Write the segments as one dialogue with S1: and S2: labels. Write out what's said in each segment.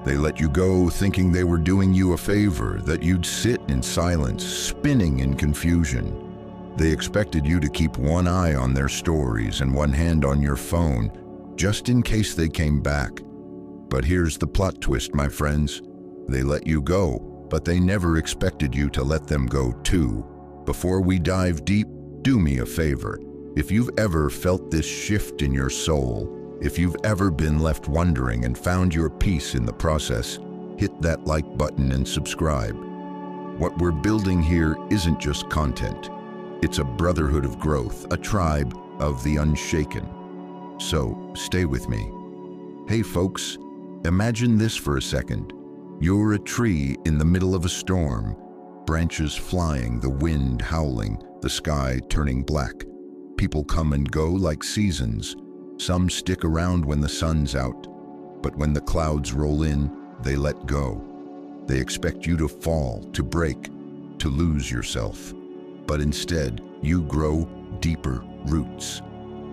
S1: They let you go thinking they were doing you a favor, that you'd sit in silence, spinning in confusion. They expected you to keep one eye on their stories and one hand on your phone, just in case they came back. But here's the plot twist, my friends. They let you go, but they never expected you to let them go too. Before we dive deep, do me a favor. If you've ever felt this shift in your soul, if you've ever been left wondering and found your peace in the process, hit that like button and subscribe. What we're building here isn't just content. It's a brotherhood of growth, a tribe of the unshaken. So, stay with me. Hey folks, imagine this for a second. You're a tree in the middle of a storm, branches flying, the wind howling, the sky turning black. People come and go like seasons. Some stick around when the sun's out, but when the clouds roll in, they let go. They expect you to fall, to break, to lose yourself. But instead, you grow deeper roots.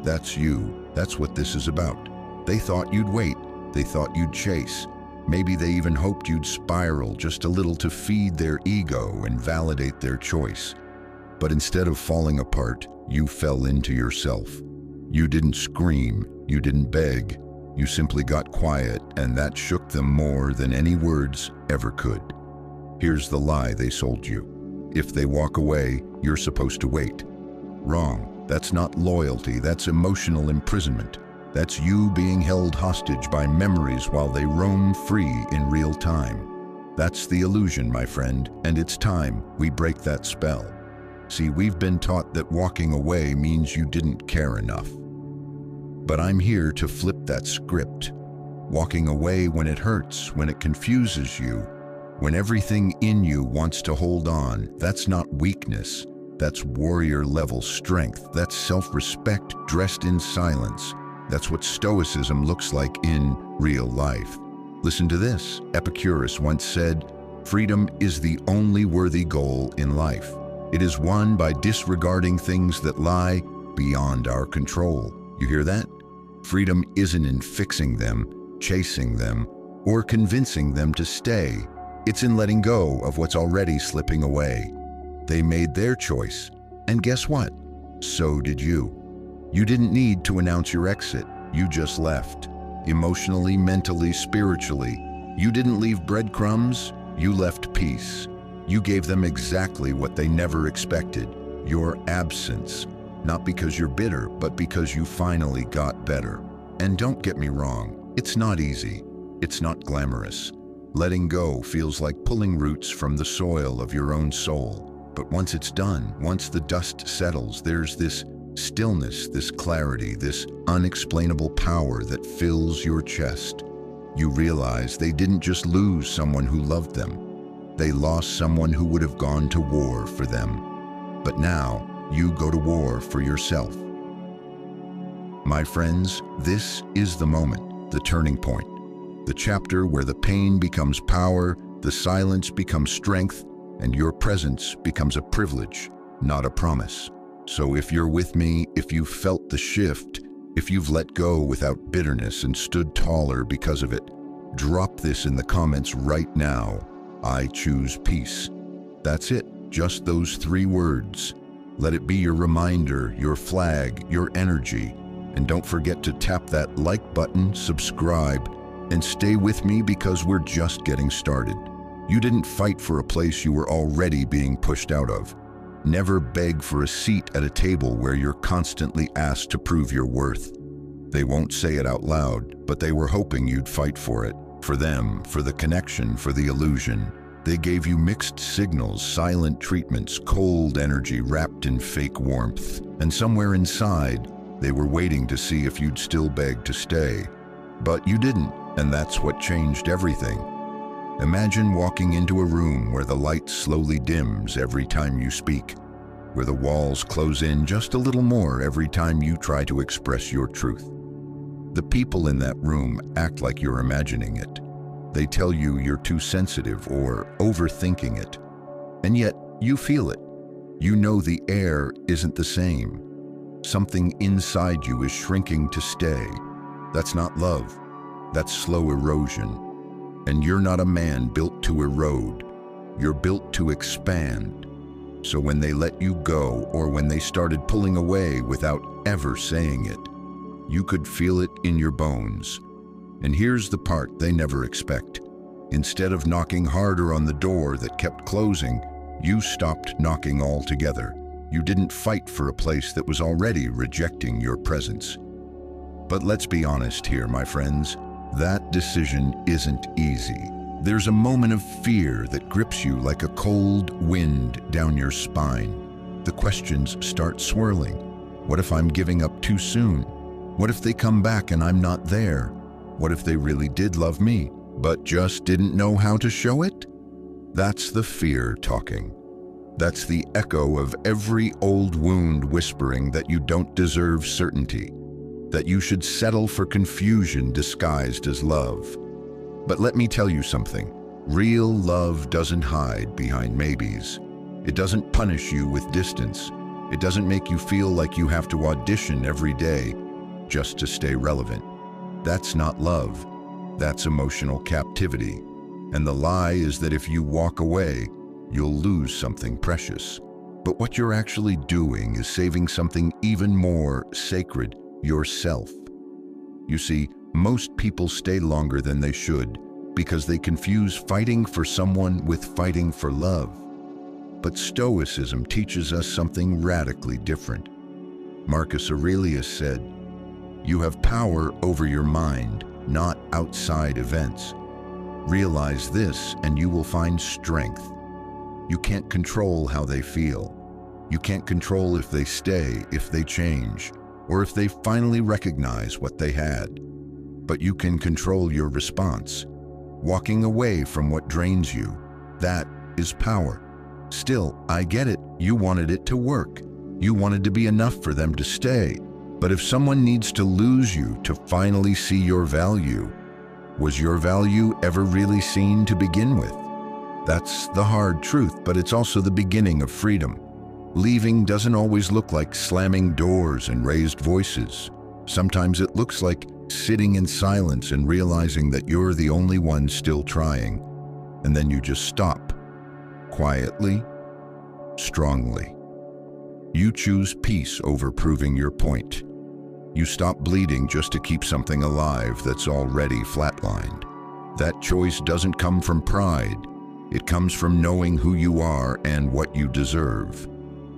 S1: That's you. That's what this is about. They thought you'd wait. They thought you'd chase. Maybe they even hoped you'd spiral just a little to feed their ego and validate their choice. But instead of falling apart, you fell into yourself. You didn't scream, you didn't beg, you simply got quiet, and that shook them more than any words ever could. Here's the lie they sold you. If they walk away, you're supposed to wait. Wrong. That's not loyalty, that's emotional imprisonment. That's you being held hostage by memories while they roam free in real time. That's the illusion, my friend, and it's time we break that spell. See, we've been taught that walking away means you didn't care enough. But I'm here to flip that script. Walking away when it hurts, when it confuses you, when everything in you wants to hold on, that's not weakness. That's warrior-level strength. That's self-respect dressed in silence. That's what Stoicism looks like in real life. Listen to this. Epicurus once said, "Freedom is the only worthy goal in life. It is won by disregarding things that lie beyond our control." You hear that? Freedom isn't in fixing them, chasing them, or convincing them to stay. It's in letting go of what's already slipping away. They made their choice, and guess what? So did you. You didn't need to announce your exit. You just left. Emotionally, mentally, spiritually. You didn't leave breadcrumbs. You left peace. You gave them exactly what they never expected, your absence. Not because you're bitter, but because you finally got better. And don't get me wrong, it's not easy. It's not glamorous. Letting go feels like pulling roots from the soil of your own soul. But once it's done, once the dust settles, there's this stillness, this clarity, this unexplainable power that fills your chest. You realize they didn't just lose someone who loved them. They lost someone who would have gone to war for them. But now, you go to war for yourself. My friends, this is the moment, the turning point, the chapter where the pain becomes power, the silence becomes strength, and your presence becomes a privilege, not a promise. So if you're with me, if you've felt the shift, if you've let go without bitterness and stood taller because of it, drop this in the comments right now. I choose peace. That's it, just those 3 words. Let it be your reminder, your flag, your energy. And don't forget to tap that like button, subscribe, and stay with me because we're just getting started. You didn't fight for a place you were already being pushed out of. Never beg for a seat at a table where you're constantly asked to prove your worth. They won't say it out loud, but they were hoping you'd fight for it. For them, for the connection, for the illusion. They gave you mixed signals, silent treatments, cold energy wrapped in fake warmth. And somewhere inside, they were waiting to see if you'd still beg to stay. But you didn't, and that's what changed everything. Imagine walking into a room where the light slowly dims every time you speak, where the walls close in just a little more every time you try to express your truth. The people in that room act like you're imagining it. They tell you you're too sensitive or overthinking it. And yet, you feel it. You know the air isn't the same. Something inside you is shrinking to stay. That's not love. That's slow erosion. And you're not a man built to erode. You're built to expand. So when they let you go, or when they started pulling away without ever saying it, you could feel it in your bones. And here's the part they never expect. Instead of knocking harder on the door that kept closing, you stopped knocking altogether. You didn't fight for a place that was already rejecting your presence. But let's be honest here, my friends. That decision isn't easy. There's a moment of fear that grips you like a cold wind down your spine. The questions start swirling. What if I'm giving up too soon? What if they come back and I'm not there? What if they really did love me, but just didn't know how to show it? That's the fear talking. That's the echo of every old wound whispering that you don't deserve certainty, that you should settle for confusion disguised as love. But let me tell you something. Real love doesn't hide behind maybes. It doesn't punish you with distance. It doesn't make you feel like you have to audition every day just to stay relevant. That's not love. That's emotional captivity. And the lie is that if you walk away, you'll lose something precious. But what you're actually doing is saving something even more sacred, yourself. You see, most people stay longer than they should because they confuse fighting for someone with fighting for love. But Stoicism teaches us something radically different. Marcus Aurelius said, "You have power over your mind, not outside events. Realize this and you will find strength. You can't control how they feel. You can't control if they stay, if they change, or if they finally recognize what they had. But you can control your response. Walking away from what drains you, that is power. Still, I get it. You wanted it to work. You wanted to be enough for them to stay. But if someone needs to lose you to finally see your value, was your value ever really seen to begin with? That's the hard truth, but it's also the beginning of freedom. Leaving doesn't always look like slamming doors and raised voices. Sometimes it looks like sitting in silence and realizing that you're the only one still trying. And then you just stop. Quietly, strongly. You choose peace over proving your point. You stop bleeding just to keep something alive that's already flatlined. That choice doesn't come from pride. It comes from knowing who you are and what you deserve.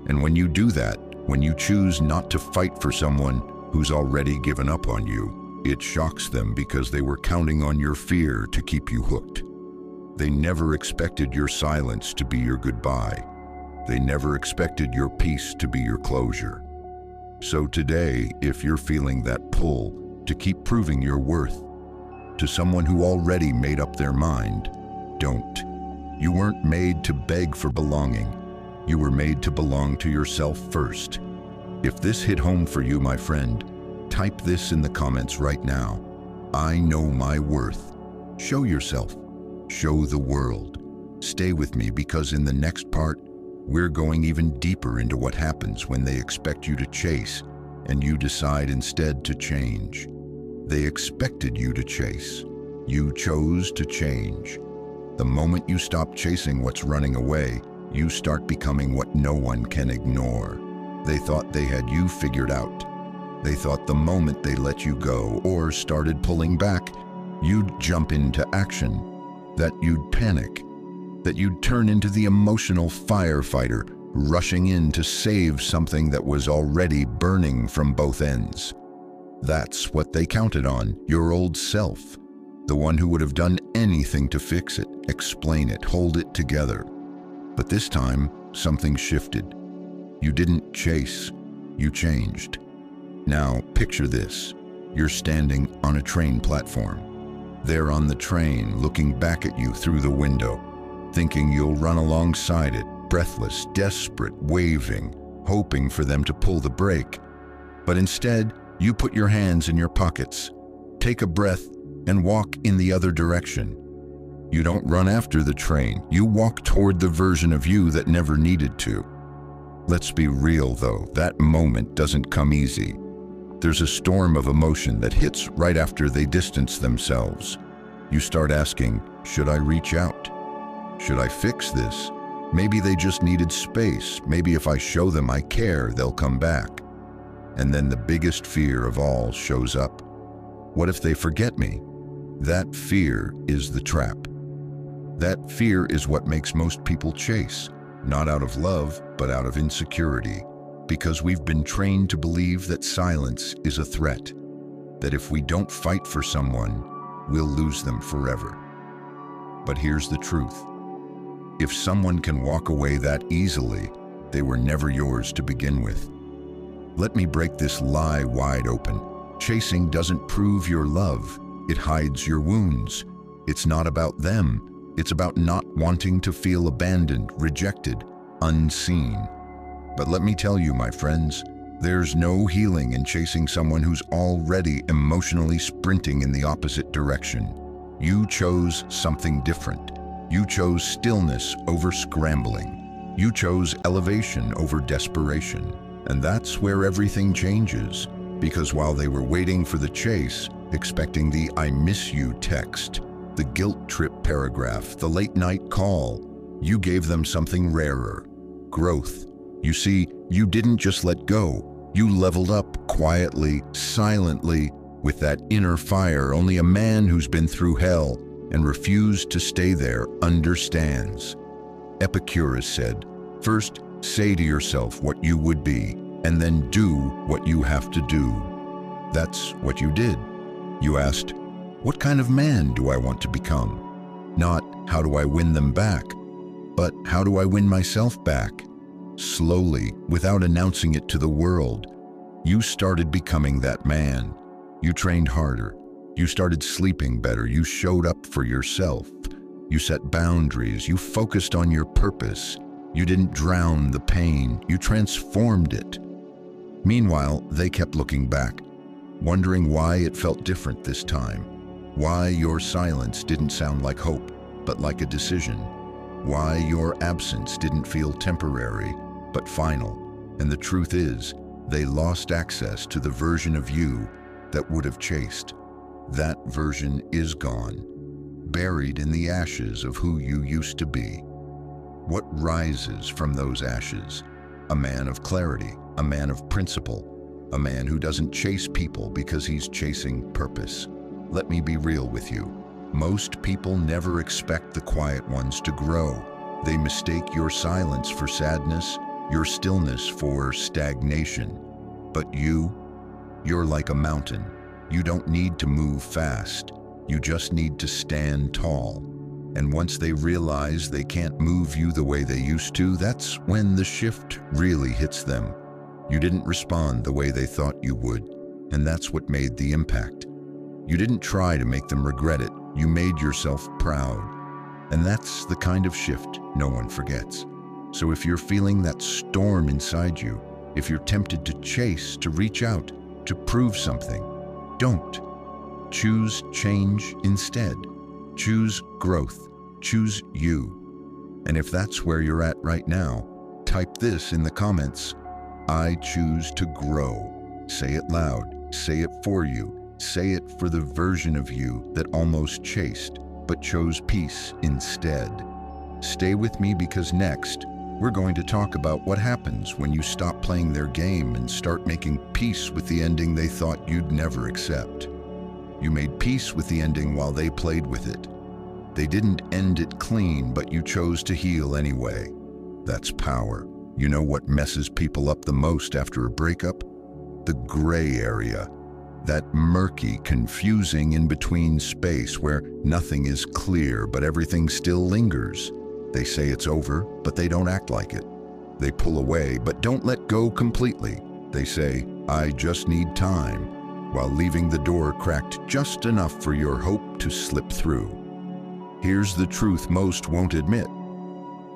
S1: And when you do that, when you choose not to fight for someone who's already given up on you, it shocks them because they were counting on your fear to keep you hooked. They never expected your silence to be your goodbye. They never expected your peace to be your closure. So today, if you're feeling that pull to keep proving your worth to someone who already made up their mind, don't. You weren't made to beg for belonging. You were made to belong to yourself first. If this hit home for you, my friend, type this in the comments right now. I know my worth. Show yourself. Show the world. Stay with me because in the next part, we're going even deeper into what happens when they expect you to chase and you decide instead to change. They expected you to chase. You chose to change. The moment you stop chasing what's running away, you start becoming what no one can ignore. They thought they had you figured out. They thought the moment they let you go or started pulling back, you'd jump into action, that you'd panic, that you'd turn into the emotional firefighter rushing in to save something that was already burning from both ends. That's what they counted on, your old self, the one who would have done anything to fix it, explain it, hold it together. But this time, something shifted. You didn't chase, you changed. Now, picture this. You're standing on a train platform. They're on the train, looking back at you through the window, thinking you'll run alongside it, breathless, desperate, waving, hoping for them to pull the brake. But instead, you put your hands in your pockets, take a breath, and walk in the other direction. You don't run after the train. You walk toward the version of you that never needed to. Let's be real, though. That moment doesn't come easy. There's a storm of emotion that hits right after they distance themselves. You start asking, Should I reach out? Should I fix this? Maybe they just needed space. Maybe if I show them I care, they'll come back. And then the biggest fear of all shows up. What if they forget me? That fear is the trap. That fear is what makes most people chase, not out of love, but out of insecurity, because we've been trained to believe that silence is a threat, that if we don't fight for someone, we'll lose them forever. But here's the truth. If someone can walk away that easily, they were never yours to begin with. Let me break this lie wide open. Chasing doesn't prove your love. It hides your wounds. It's not about them. It's about not wanting to feel abandoned, rejected, unseen. But let me tell you, my friends, there's no healing in chasing someone who's already emotionally sprinting in the opposite direction. You chose something different. You chose stillness over scrambling. You chose elevation over desperation. And that's where everything changes. Because while they were waiting for the chase, expecting the "I miss you" text, the guilt trip paragraph, the late night call, you gave them something rarer: growth. You see, you didn't just let go. You leveled up quietly, silently, with that inner fire only a man who's been through hell and refused to stay there understands. Epicurus said, "First, say to yourself what you would be, and then do what you have to do." That's what you did. You asked, what kind of man do I want to become? Not how do I win them back, but how do I win myself back? Slowly, without announcing it to the world, you started becoming that man. You trained harder. You started sleeping better. You showed up for yourself. You set boundaries. You focused on your purpose. You didn't drown the pain. You transformed it. Meanwhile, they kept looking back, wondering why it felt different this time. Why your silence didn't sound like hope, but like a decision. Why your absence didn't feel temporary, but final. And the truth is, they lost access to the version of you that would have chased. That version is gone, buried in the ashes of who you used to be. What rises from those ashes? A man of clarity, a man of principle, a man who doesn't chase people because he's chasing purpose. Let me be real with you. Most people never expect the quiet ones to grow. They mistake your silence for sadness, your stillness for stagnation. But you're like a mountain. You don't need to move fast. You just need to stand tall. And once they realize they can't move you the way they used to, that's when the shift really hits them. You didn't respond the way they thought you would, and that's what made the impact. You didn't try to make them regret it. You made yourself proud. And that's the kind of shift no one forgets. So if you're feeling that storm inside you, if you're tempted to chase, to reach out, to prove something, don't. Choose change instead. Choose growth. Choose you. And if that's where you're at right now, type this in the comments: I choose to grow. Say it loud. Say it for you. Say it for the version of you that almost chased, but chose peace instead. Stay with me, because next, we're going to talk about what happens when you stop playing their game and start making peace with the ending they thought you'd never accept. You made peace with the ending while they played with it. They didn't end it clean, but you chose to heal anyway. That's power. You know what messes people up the most after a breakup? The gray area. That murky, confusing in-between space where nothing is clear but everything still lingers. They say it's over, but they don't act like it. They pull away, but don't let go completely. They say, I just need time, while leaving the door cracked just enough for your hope to slip through. Here's the truth most won't admit.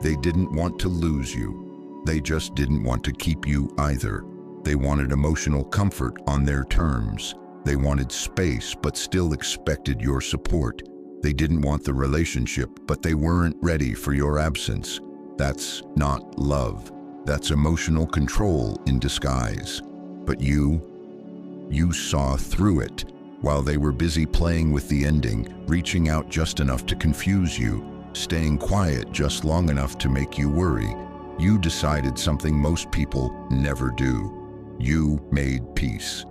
S1: They didn't want to lose you. They just didn't want to keep you either. They wanted emotional comfort on their terms. They wanted space, but still expected your support. They didn't want the relationship, but they weren't ready for your absence. That's not love. That's emotional control in disguise. But you saw through it. While they were busy playing with the ending, reaching out just enough to confuse you, staying quiet just long enough to make you worry, you decided something most people never do. You made peace.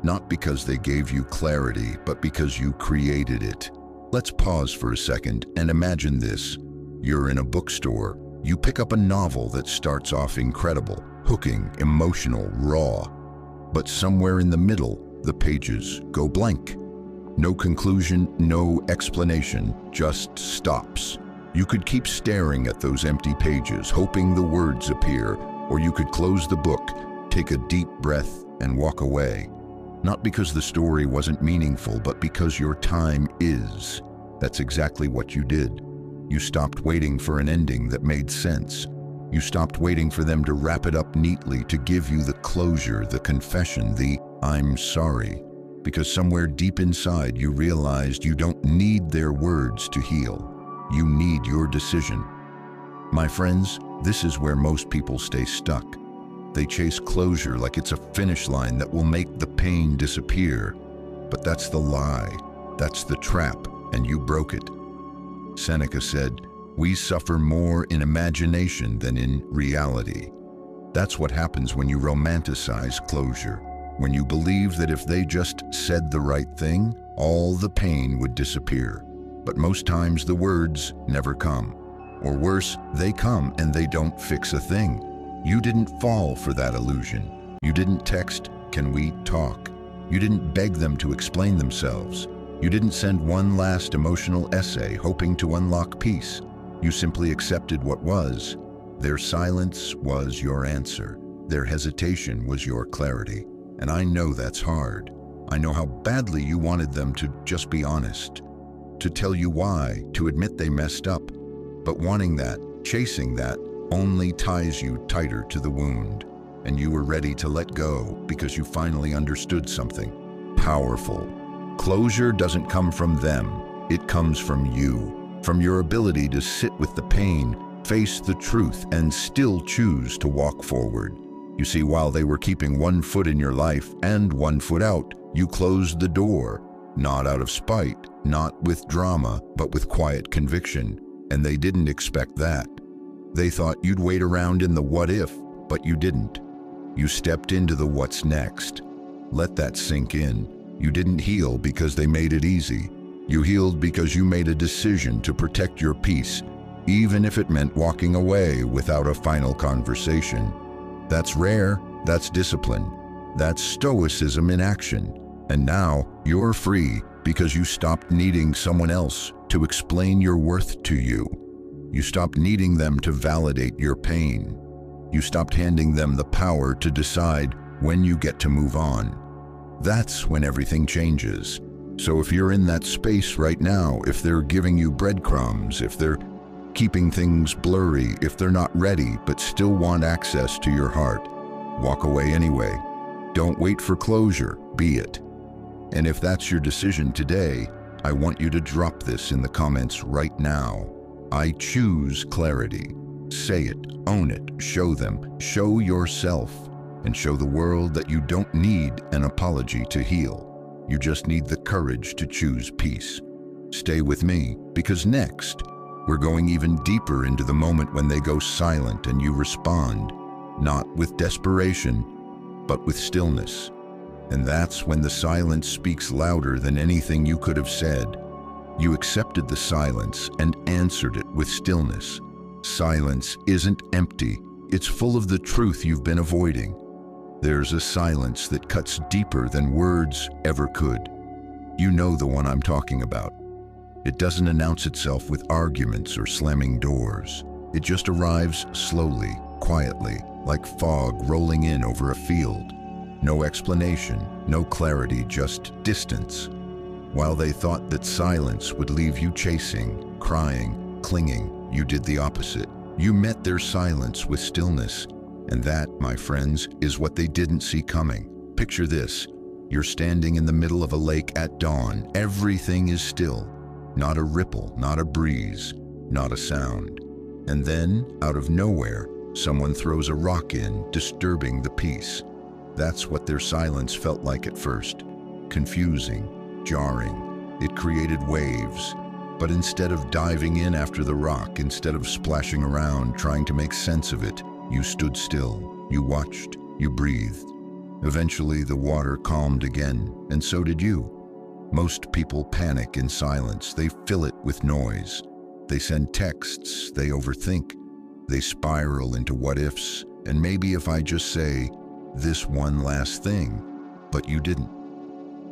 S1: Not because they gave you clarity, but because you created it. Let's pause for a second and imagine this. You're in a bookstore. You pick up a novel that starts off incredible, hooking, emotional, raw. But somewhere in the middle, the pages go blank. No conclusion, no explanation, just stops. You could keep staring at those empty pages, hoping the words appear, or you could close the book, take a deep breath, and walk away. Not because the story wasn't meaningful, but because your time is. That's exactly what you did. You stopped waiting for an ending that made sense. You stopped waiting for them to wrap it up neatly, to give you the closure, the confession, the "I'm sorry." Because somewhere deep inside you realized you don't need their words to heal. You need your decision. My friends, this is where most people stay stuck. They chase closure like it's a finish line that will make the pain disappear. But that's the lie. That's the trap, and you broke it. Seneca said, "We suffer more in imagination than in reality." That's what happens when you romanticize closure. When you believe that if they just said the right thing, all the pain would disappear. But most times the words never come. Or worse, they come and they don't fix a thing. You didn't fall for that illusion. You didn't text, "Can we talk?" You didn't beg them to explain themselves. You didn't send one last emotional essay hoping to unlock peace. You simply accepted what was. Their silence was your answer. Their hesitation was your clarity. And I know that's hard. I know how badly you wanted them to just be honest, to tell you why, to admit they messed up. But wanting that, chasing that, only ties you tighter to the wound. And you were ready to let go because you finally understood something powerful. Closure doesn't come from them. It comes from you, from your ability to sit with the pain, face the truth, and still choose to walk forward. You see, while they were keeping one foot in your life and one foot out, you closed the door, not out of spite, not with drama, but with quiet conviction. And they didn't expect that. They thought you'd wait around in the what if, but you didn't. You stepped into the what's next. Let that sink in. You didn't heal because they made it easy. You healed because you made a decision to protect your peace, even if it meant walking away without a final conversation. That's rare, that's discipline, that's Stoicism in action. And now you're free because you stopped needing someone else to explain your worth to you. You stopped needing them to validate your pain. You stopped handing them the power to decide when you get to move on. That's when everything changes. So if you're in that space right now, if they're giving you breadcrumbs, if they're keeping things blurry, if they're not ready but still want access to your heart, walk away anyway. Don't wait for closure, be it. And if that's your decision today, I want you to drop this in the comments right now. I choose clarity. Say it, own it, show them, show yourself, and show the world that you don't need an apology to heal. You just need the courage to choose peace. Stay with me, because next, we're going even deeper into the moment when they go silent and you respond, not with desperation, but with stillness. And that's when the silence speaks louder than anything you could have said. You accepted the silence and answered it with stillness. Silence isn't empty, it's full of the truth you've been avoiding. There's a silence that cuts deeper than words ever could. You know the one I'm talking about. It doesn't announce itself with arguments or slamming doors. It just arrives slowly, quietly, like fog rolling in over a field. No explanation, no clarity, just distance. While they thought that silence would leave you chasing, crying, clinging, you did the opposite. You met their silence with stillness. And that, my friends, is what they didn't see coming. Picture this. You're standing in the middle of a lake at dawn. Everything is still. Not a ripple, not a breeze, not a sound. And then, out of nowhere, someone throws a rock in, disturbing the peace. That's what their silence felt like at first. Confusing, jarring. It created waves. But instead of diving in after the rock, instead of splashing around trying to make sense of it, you stood still, you watched, you breathed. Eventually, the water calmed again, and so did you. Most people panic in silence. They fill it with noise. They send texts, they overthink, they spiral into what-ifs, and maybe if I just say, this one last thing, but you didn't.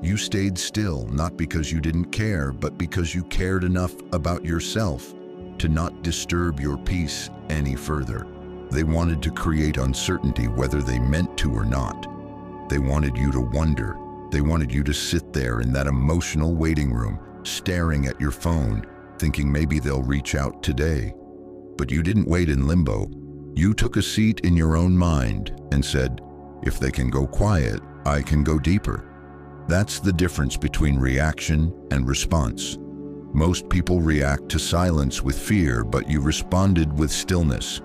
S1: You stayed still, not because you didn't care, but because you cared enough about yourself to not disturb your peace any further. They wanted to create uncertainty whether they meant to or not. They wanted you to wonder. They wanted you to sit there in that emotional waiting room, staring at your phone, thinking maybe they'll reach out today. But you didn't wait in limbo. You took a seat in your own mind and said, if they can go quiet, I can go deeper. That's the difference between reaction and response. Most people react to silence with fear, but you responded with stillness,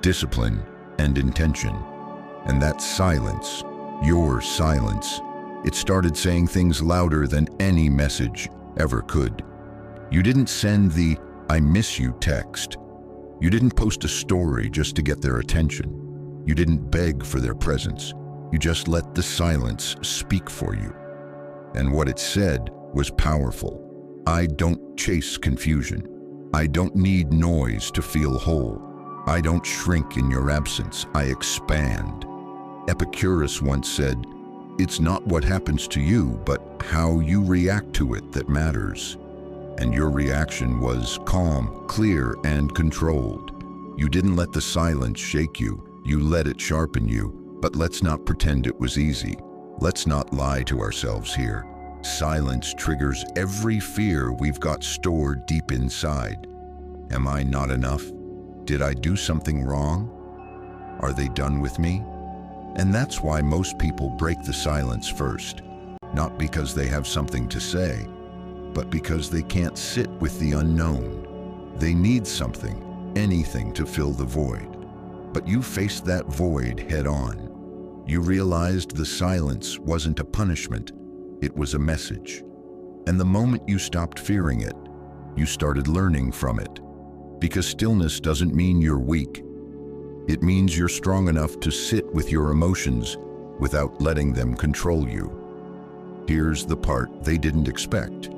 S1: discipline, and intention. And that silence, your silence, it started saying things louder than any message ever could. You didn't send the "I miss you" text. You didn't post a story just to get their attention. You didn't beg for their presence. You just let the silence speak for you. And what it said was powerful. I don't chase confusion. I don't need noise to feel whole. I don't shrink in your absence. I expand. Epicurus once said, it's not what happens to you, but how you react to it that matters. And your reaction was calm, clear, and controlled. You didn't let the silence shake you. You let it sharpen you. But let's not pretend it was easy. Let's not lie to ourselves here. Silence triggers every fear we've got stored deep inside. Am I not enough? Did I do something wrong? Are they done with me? And that's why most people break the silence first. Not because they have something to say, but because they can't sit with the unknown. They need something, anything to fill the void. But you faced that void head on. You realized the silence wasn't a punishment, it was a message. And the moment you stopped fearing it, you started learning from it. Because stillness doesn't mean you're weak. It means you're strong enough to sit with your emotions without letting them control you. Here's the part they didn't expect.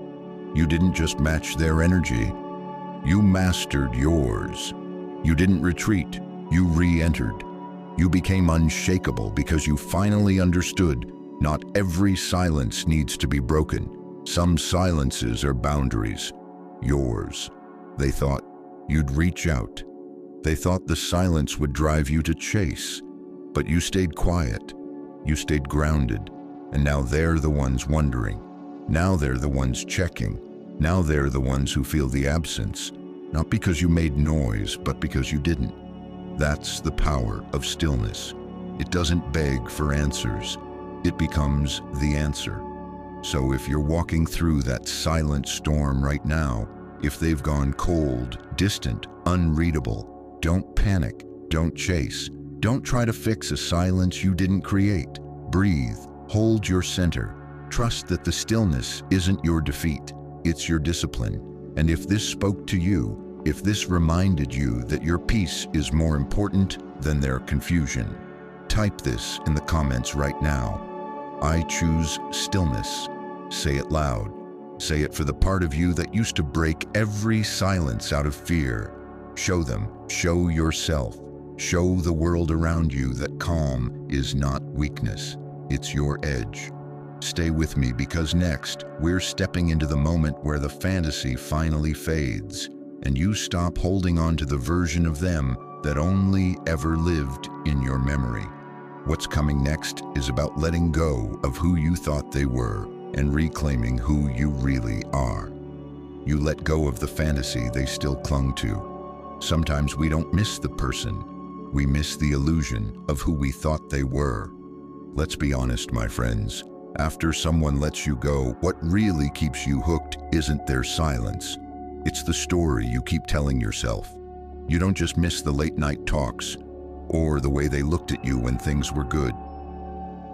S1: You didn't just match their energy, you mastered yours. You didn't retreat, you re-entered. You became unshakable because you finally understood not every silence needs to be broken. Some silences are boundaries, yours. They thought you'd reach out. They thought the silence would drive you to chase, but you stayed quiet. You stayed grounded, and now they're the ones wondering. Now they're the ones checking. Now they're the ones who feel the absence, not because you made noise, but because you didn't. That's the power of stillness. It doesn't beg for answers. It becomes the answer. So if you're walking through that silent storm right now, if they've gone cold, distant, unreadable, don't panic, don't chase. Don't try to fix a silence you didn't create. Breathe, hold your center. Trust that the stillness isn't your defeat, it's your discipline. And if this spoke to you, if this reminded you that your peace is more important than their confusion, type this in the comments right now. I choose stillness. Say it loud. Say it for the part of you that used to break every silence out of fear. Show them, show yourself, show the world around you that calm is not weakness, it's your edge. Stay with me because next, we're stepping into the moment where the fantasy finally fades, and you stop holding on to the version of them that only ever lived in your memory. What's coming next is about letting go of who you thought they were and reclaiming who you really are. You let go of the fantasy they still clung to. Sometimes we don't miss the person, we miss the illusion of who we thought they were. Let's be honest, my friends. After someone lets you go, what really keeps you hooked isn't their silence. It's the story you keep telling yourself. You don't just miss the late night talks or the way they looked at you when things were good.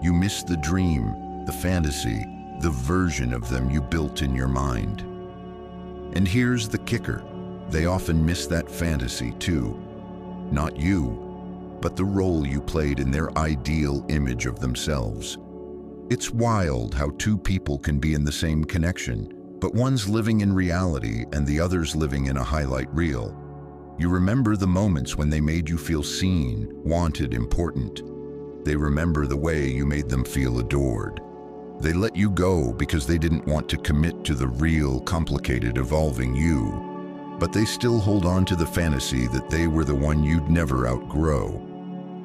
S1: You miss the dream, the fantasy, the version of them you built in your mind. And here's the kicker. They often miss that fantasy too. Not you, but the role you played in their ideal image of themselves. It's wild how two people can be in the same connection, but one's living in reality and the other's living in a highlight reel. You remember the moments when they made you feel seen, wanted, important. They remember the way you made them feel adored. They let you go because they didn't want to commit to the real, complicated, evolving you. But they still hold on to the fantasy that they were the one you'd never outgrow.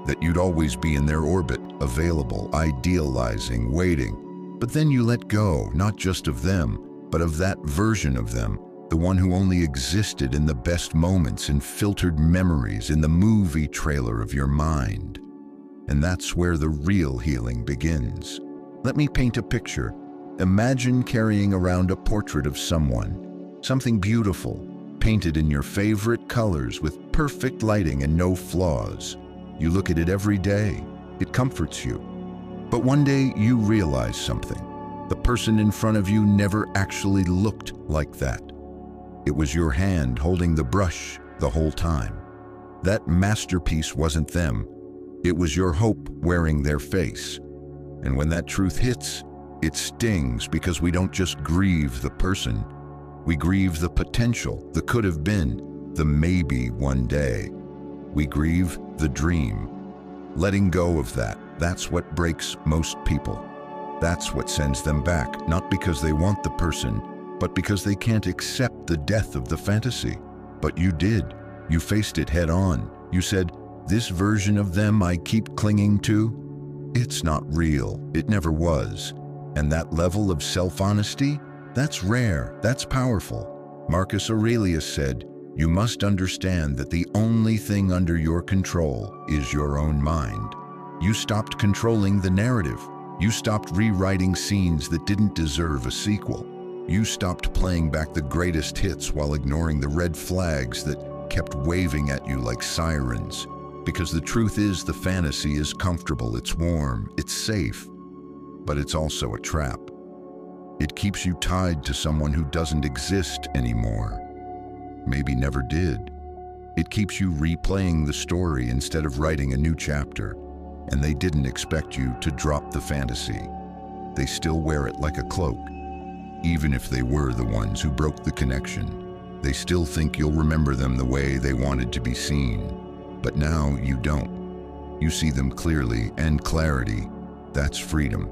S1: That you'd always be in their orbit, available, idealizing, waiting. But then you let go, not just of them, but of that version of them, the one who only existed in the best moments, in filtered memories, in the movie trailer of your mind. And that's where the real healing begins. Let me paint a picture. Imagine carrying around a portrait of someone, something beautiful, painted in your favorite colors with perfect lighting and no flaws. You look at it every day. It comforts you. But one day you realize something. The person in front of you never actually looked like that. It was your hand holding the brush the whole time. That masterpiece wasn't them. It was your hope wearing their face. And when that truth hits, it stings because we don't just grieve the person. We grieve the potential, the could have been, the maybe one day. We grieve the dream. Letting go of that, that's what breaks most people. That's what sends them back, not because they want the person, but because they can't accept the death of the fantasy. But you did. You faced it head on. You said, "This version of them I keep clinging to, it's not real. It never was." And that level of self-honesty, that's rare, that's powerful. Marcus Aurelius said, "You must understand that the only thing under your control is your own mind." You stopped controlling the narrative. You stopped rewriting scenes that didn't deserve a sequel. You stopped playing back the greatest hits while ignoring the red flags that kept waving at you like sirens. Because the truth is, the fantasy is comfortable, it's warm, it's safe, but it's also a trap. It keeps you tied to someone who doesn't exist anymore. Maybe never did. It keeps you replaying the story instead of writing a new chapter. And they didn't expect you to drop the fantasy. They still wear it like a cloak. Even if they were the ones who broke the connection, they still think you'll remember them the way they wanted to be seen. But now you don't. You see them clearly, and clarity, that's freedom.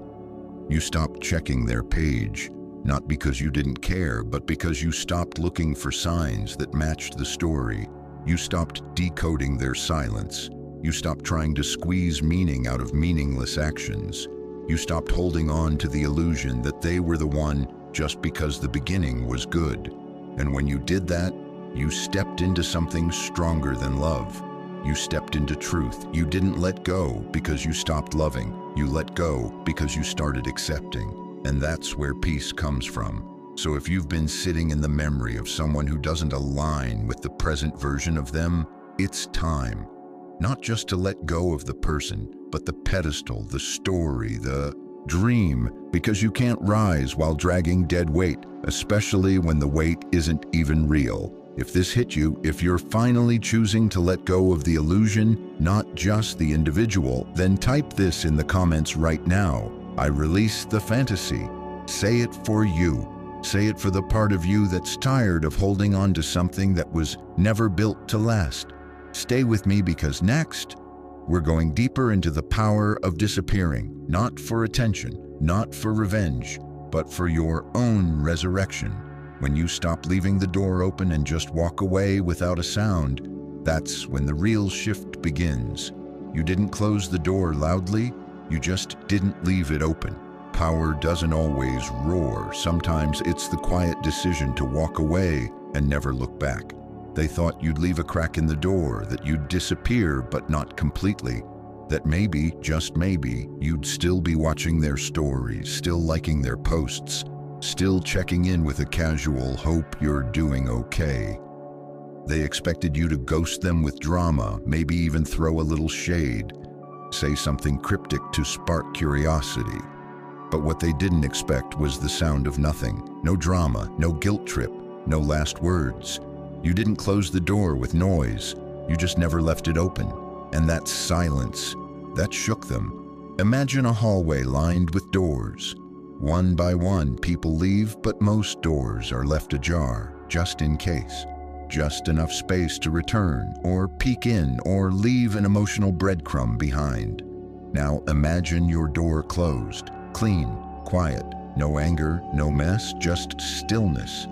S1: You stopped checking their page, not because you didn't care, but because you stopped looking for signs that matched the story. You stopped decoding their silence. You stopped trying to squeeze meaning out of meaningless actions. You stopped holding on to the illusion that they were the one just because the beginning was good. And when you did that, you stepped into something stronger than love. You stepped into truth. You didn't let go because you stopped loving. You let go because you started accepting. And that's where peace comes from. So if you've been sitting in the memory of someone who doesn't align with the present version of them, it's time. Not just to let go of the person, but the pedestal, the story, the dream, because you can't rise while dragging dead weight, especially when the weight isn't even real. If this hit you, if you're finally choosing to let go of the illusion, not just the individual, then type this in the comments right now. I release the fantasy. Say it for you. Say it for the part of you that's tired of holding on to something that was never built to last. Stay with me because next, we're going deeper into the power of disappearing, not for attention, not for revenge, but for your own resurrection. When you stop leaving the door open and just walk away without a sound, that's when the real shift begins. You didn't close the door loudly, you just didn't leave it open. Power doesn't always roar. Sometimes it's the quiet decision to walk away and never look back. They thought you'd leave a crack in the door, that you'd disappear but not completely, that maybe, just maybe, you'd still be watching their stories, still liking their posts, still checking in with a casual hope you're doing okay. They expected you to ghost them with drama, maybe even throw a little shade, say something cryptic to spark curiosity. But what they didn't expect was the sound of nothing. No drama, no guilt trip, no last words. You didn't close the door with noise. You just never left it open. And that silence, that shook them. Imagine a hallway lined with doors. One by one, people leave, but most doors are left ajar, just in case. Just enough space to return, or peek in, or leave an emotional breadcrumb behind. Now imagine your door closed, clean, quiet, no anger, no mess, just stillness.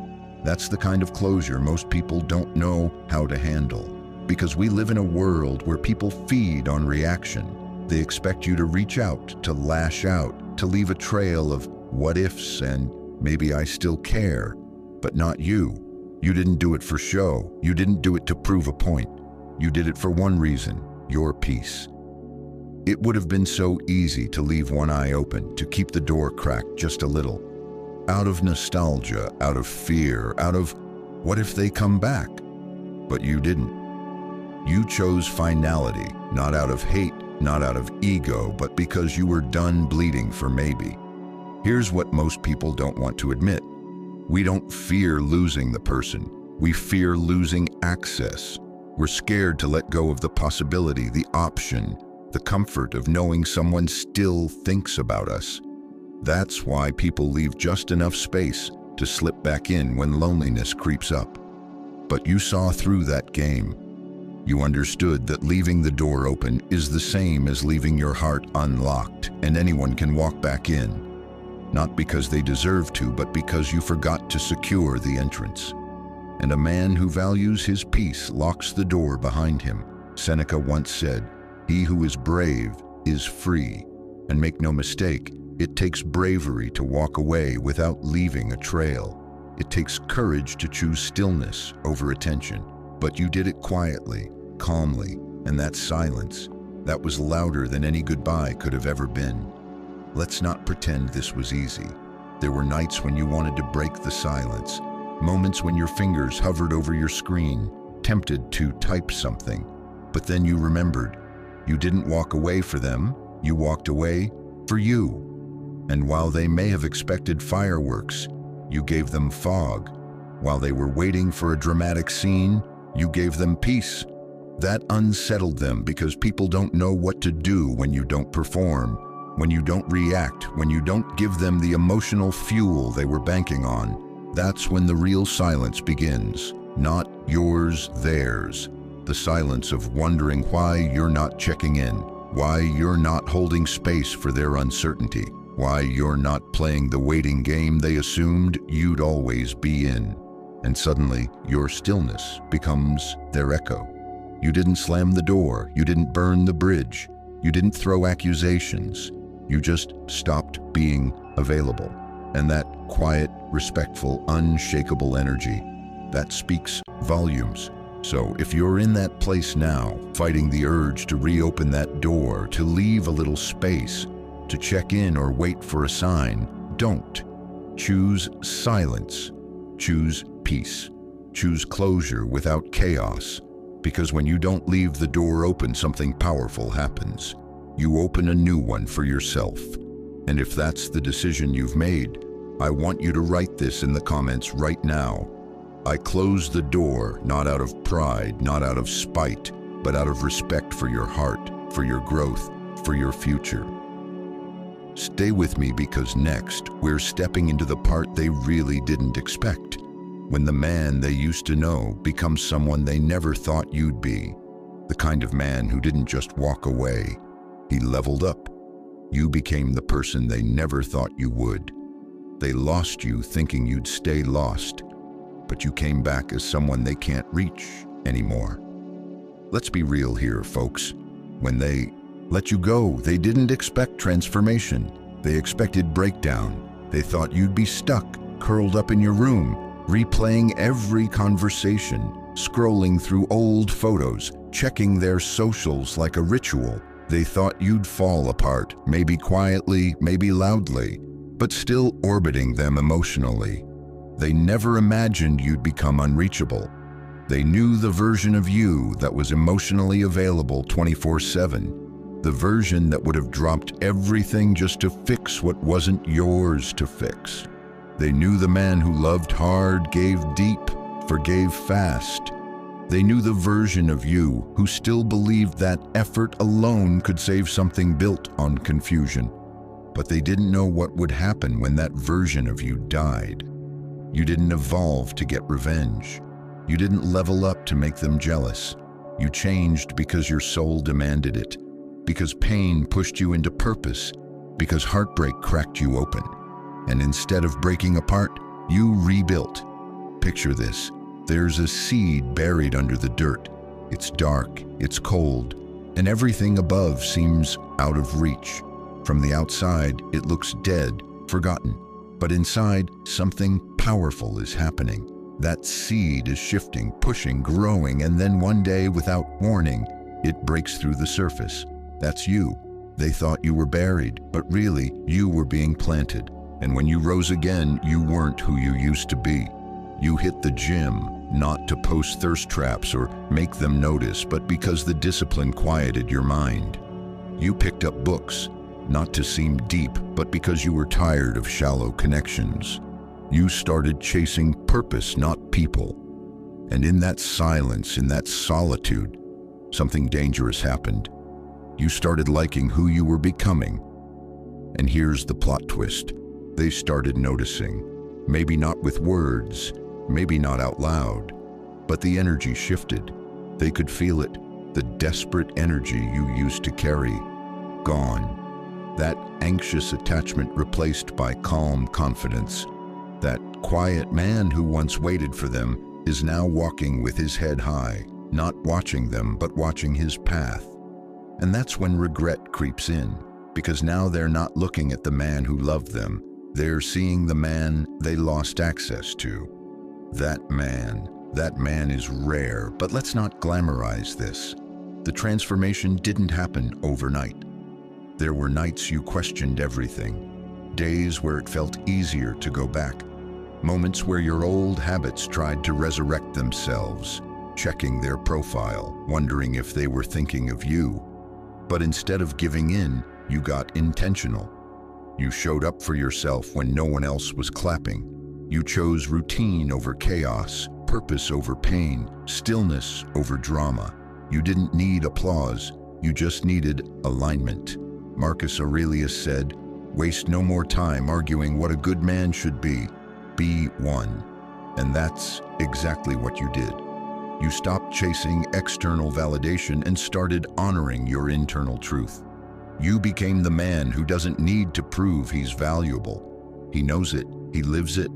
S1: That's the kind of closure most people don't know how to handle. Because we live in a world where people feed on reaction. They expect you to reach out, to lash out, to leave a trail of what ifs and maybe I still care, but not you. You didn't do it for show. You didn't do it to prove a point. You did it for one reason, your peace. It would have been so easy to leave one eye open, to keep the door cracked just a little. Out of nostalgia, out of fear, out of what if they come back? But you didn't. You chose finality, not out of hate, not out of ego, but because you were done bleeding for maybe. Here's what most people don't want to admit. We don't fear losing the person. We fear losing access. We're scared to let go of the possibility, the option, the comfort of knowing someone still thinks about us. That's why people leave just enough space to slip back in when loneliness creeps up. But you saw through that game. You understood that leaving the door open is the same as leaving your heart unlocked, and anyone can walk back in. Not because they deserve to, but because you forgot to secure the entrance. And a man who values his peace locks the door behind him. Seneca once said, "He who is brave is free." And make no mistake, it takes bravery to walk away without leaving a trail. It takes courage to choose stillness over attention. But you did it quietly, calmly, and that silence, that was louder than any goodbye could have ever been. Let's not pretend this was easy. There were nights when you wanted to break the silence, moments when your fingers hovered over your screen, tempted to type something. But then you remembered, you didn't walk away for them, you walked away for you. And while they may have expected fireworks, you gave them fog. While they were waiting for a dramatic scene, you gave them peace. That unsettled them because people don't know what to do when you don't perform. When you don't react, when you don't give them the emotional fuel they were banking on. That's when the real silence begins. Not yours, theirs. The silence of wondering why you're not checking in, why you're not holding space for their uncertainty, why you're not playing the waiting game they assumed you'd always be in. And suddenly, your stillness becomes their echo. You didn't slam the door, you didn't burn the bridge, you didn't throw accusations. You just stopped being available. And that quiet, respectful, unshakable energy, that speaks volumes. So if you're in that place now, fighting the urge to reopen that door, to leave a little space, to check in or wait for a sign, don't. Choose silence. Choose peace. Choose closure without chaos. Because when you don't leave the door open, something powerful happens. You open a new one for yourself. And if that's the decision you've made, I want you to write this in the comments right now. I close the door, not out of pride, not out of spite, but out of respect for your heart, for your growth, for your future. Stay with me because next, we're stepping into the part they really didn't expect. When the man they used to know becomes someone they never thought you'd be. The kind of man who didn't just walk away. He leveled up. You became the person they never thought you would. They lost you thinking you'd stay lost, but you came back as someone they can't reach anymore. Let's be real here, folks. When they let you go, they didn't expect transformation. They expected breakdown. They thought you'd be stuck, curled up in your room, replaying every conversation, scrolling through old photos, checking their socials like a ritual. They thought you'd fall apart, maybe quietly, maybe loudly, but still orbiting them emotionally. They never imagined you'd become unreachable. They knew the version of you that was emotionally available 24/7. The version that would have dropped everything just to fix what wasn't yours to fix. They knew the man who loved hard, gave deep, forgave fast. They knew the version of you who still believed that effort alone could save something built on confusion. But they didn't know what would happen when that version of you died. You didn't evolve to get revenge. You didn't level up to make them jealous. You changed because your soul demanded it, because pain pushed you into purpose, because heartbreak cracked you open. And instead of breaking apart, you rebuilt. Picture this. There's a seed buried under the dirt. It's dark, it's cold, and everything above seems out of reach. From the outside, it looks dead, forgotten. But inside, something powerful is happening. That seed is shifting, pushing, growing, and then one day, without warning, it breaks through the surface. That's you. They thought you were buried, but really, you were being planted. And when you rose again, you weren't who you used to be. You hit the gym, not to post thirst traps or make them notice, but because the discipline quieted your mind. You picked up books, not to seem deep, but because you were tired of shallow connections. You started chasing purpose, not people. And in that silence, in that solitude, something dangerous happened. You started liking who you were becoming. And here's the plot twist. They started noticing. Maybe not with words, maybe not out loud, but the energy shifted. They could feel it, the desperate energy you used to carry. Gone. That anxious attachment replaced by calm confidence. That quiet man who once waited for them is now walking with his head high, not watching them, but watching his path. And that's when regret creeps in, because now they're not looking at the man who loved them. They're seeing the man they lost access to. That man is rare, but let's not glamorize this. The transformation didn't happen overnight. There were nights you questioned everything, days where it felt easier to go back, moments where your old habits tried to resurrect themselves, checking their profile, wondering if they were thinking of you. But instead of giving in, you got intentional. You showed up for yourself when no one else was clapping. You chose routine over chaos, purpose over pain, stillness over drama. You didn't need applause, you just needed alignment. Marcus Aurelius said, "Waste no more time arguing what a good man should be. Be one." And that's exactly what you did. You stopped chasing external validation and started honoring your internal truth. You became the man who doesn't need to prove he's valuable. He knows it, he lives it.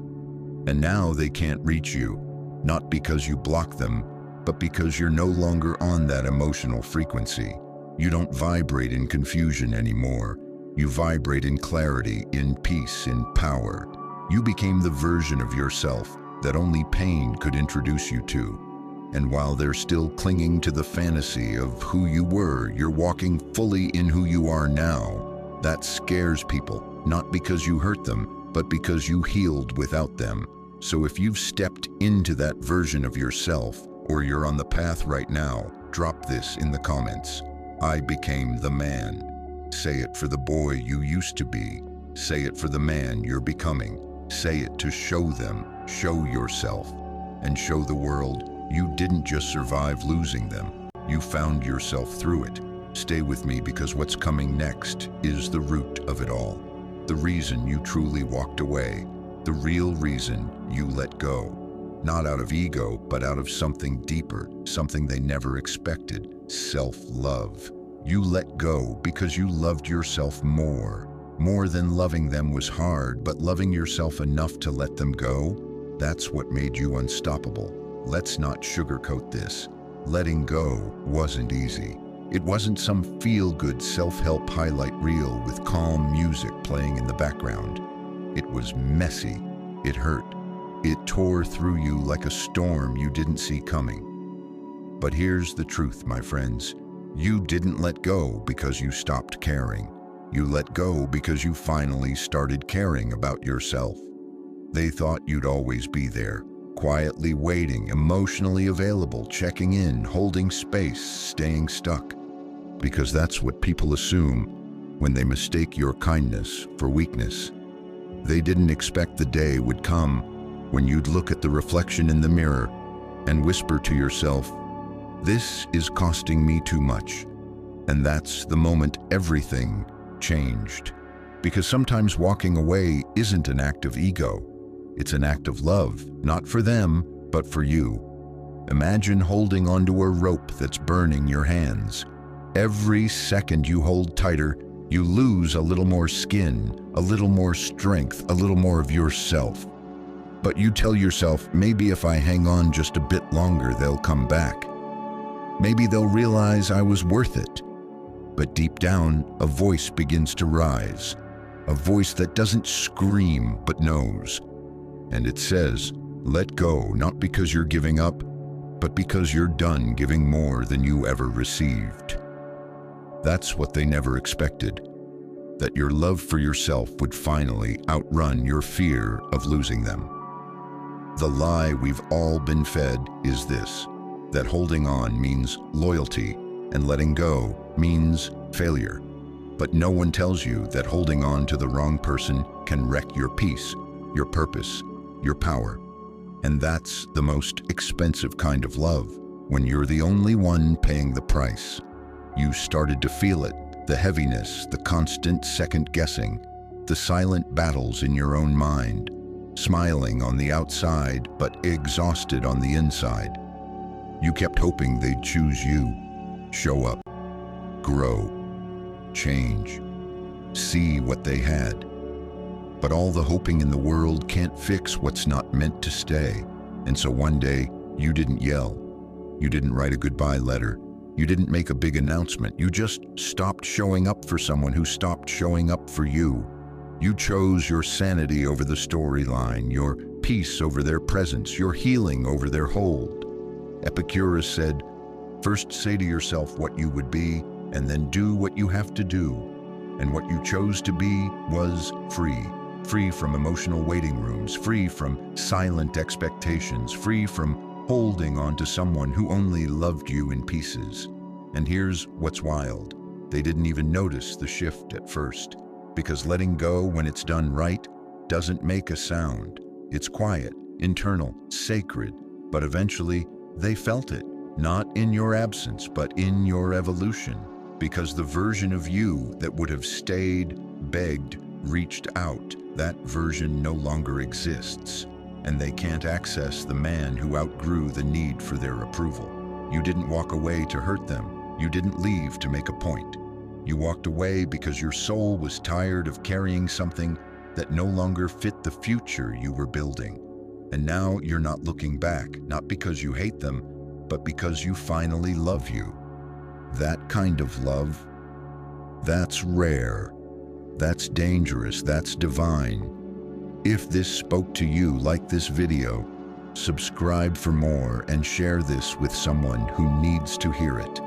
S1: And now they can't reach you, not because you block them, but because you're no longer on that emotional frequency. You don't vibrate in confusion anymore. You vibrate in clarity, in peace, in power. You became the version of yourself that only pain could introduce you to. And while they're still clinging to the fantasy of who you were, you're walking fully in who you are now. That scares people, not because you hurt them, but because you healed without them. So if you've stepped into that version of yourself, or you're on the path right now, drop this in the comments. I became the man. Say it for the boy you used to be. Say it for the man you're becoming. Say it to show them, show yourself, and show the world you didn't just survive losing them. You found yourself through it. Stay with me, because what's coming next is the root of it all. The reason you truly walked away. The real reason you let go. Not out of ego, but out of something deeper, something they never expected. Self-love. You let go because you loved yourself more. More than loving them was hard, but loving yourself enough to let them go, that's what made you unstoppable. Let's not sugarcoat this. Letting go wasn't easy. It wasn't some feel-good self-help highlight reel with calm music playing in the background. It was messy. It hurt. It tore through you like a storm you didn't see coming. But here's the truth, my friends. You didn't let go because you stopped caring. You let go because you finally started caring about yourself. They thought you'd always be there, quietly waiting, emotionally available, checking in, holding space, staying stuck. because that's what people assume when they mistake your kindness for weakness. They didn't expect the day would come when you'd look at the reflection in the mirror and whisper to yourself, "This is costing me too much." And that's the moment everything changed. Because sometimes walking away isn't an act of ego. It's an act of love, not for them, but for you. Imagine holding onto a rope that's burning your hands. Every second you hold tighter, you lose a little more skin, a little more strength, a little more of yourself. But you tell yourself, maybe if I hang on just a bit longer, they'll come back. Maybe they'll realize I was worth it. But deep down, a voice begins to rise. A voice that doesn't scream, but knows. And it says, let go, not because you're giving up, but because you're done giving more than you ever received. That's what they never expected, that your love for yourself would finally outrun your fear of losing them. The lie we've all been fed is this, that holding on means loyalty and letting go means failure. But no one tells you that holding on to the wrong person can wreck your peace, your purpose, your power. And that's the most expensive kind of love, when you're the only one paying the price. You started to feel it, the heaviness, the constant second-guessing, the silent battles in your own mind, smiling on the outside but exhausted on the inside. You kept hoping they'd choose you, show up, grow, change, see what they had. But all the hoping in the world can't fix what's not meant to stay. And so one day, you didn't yell, you didn't write a goodbye letter, you didn't make a big announcement, you just stopped showing up for someone who stopped showing up for you. You chose your sanity over the storyline, your peace over their presence, your healing over their hold. Epicurus said, first say to yourself what you would be, and then do what you have to do. And what you chose to be was free. Free from emotional waiting rooms, free from silent expectations, free from holding on to someone who only loved you in pieces. And here's what's wild. They didn't even notice the shift at first, because letting go when it's done right doesn't make a sound. It's quiet, internal, sacred, but eventually they felt it, not in your absence, but in your evolution, because the version of you that would have stayed, begged, reached out, that version no longer exists, and they can't access the man who outgrew the need for their approval. You didn't walk away to hurt them. You didn't leave to make a point. You walked away because your soul was tired of carrying something that no longer fit the future you were building. And now you're not looking back, not because you hate them, but because you finally love you. That kind of love, that's rare. That's dangerous, that's divine. If this spoke to you, like this video, subscribe for more and share this with someone who needs to hear it.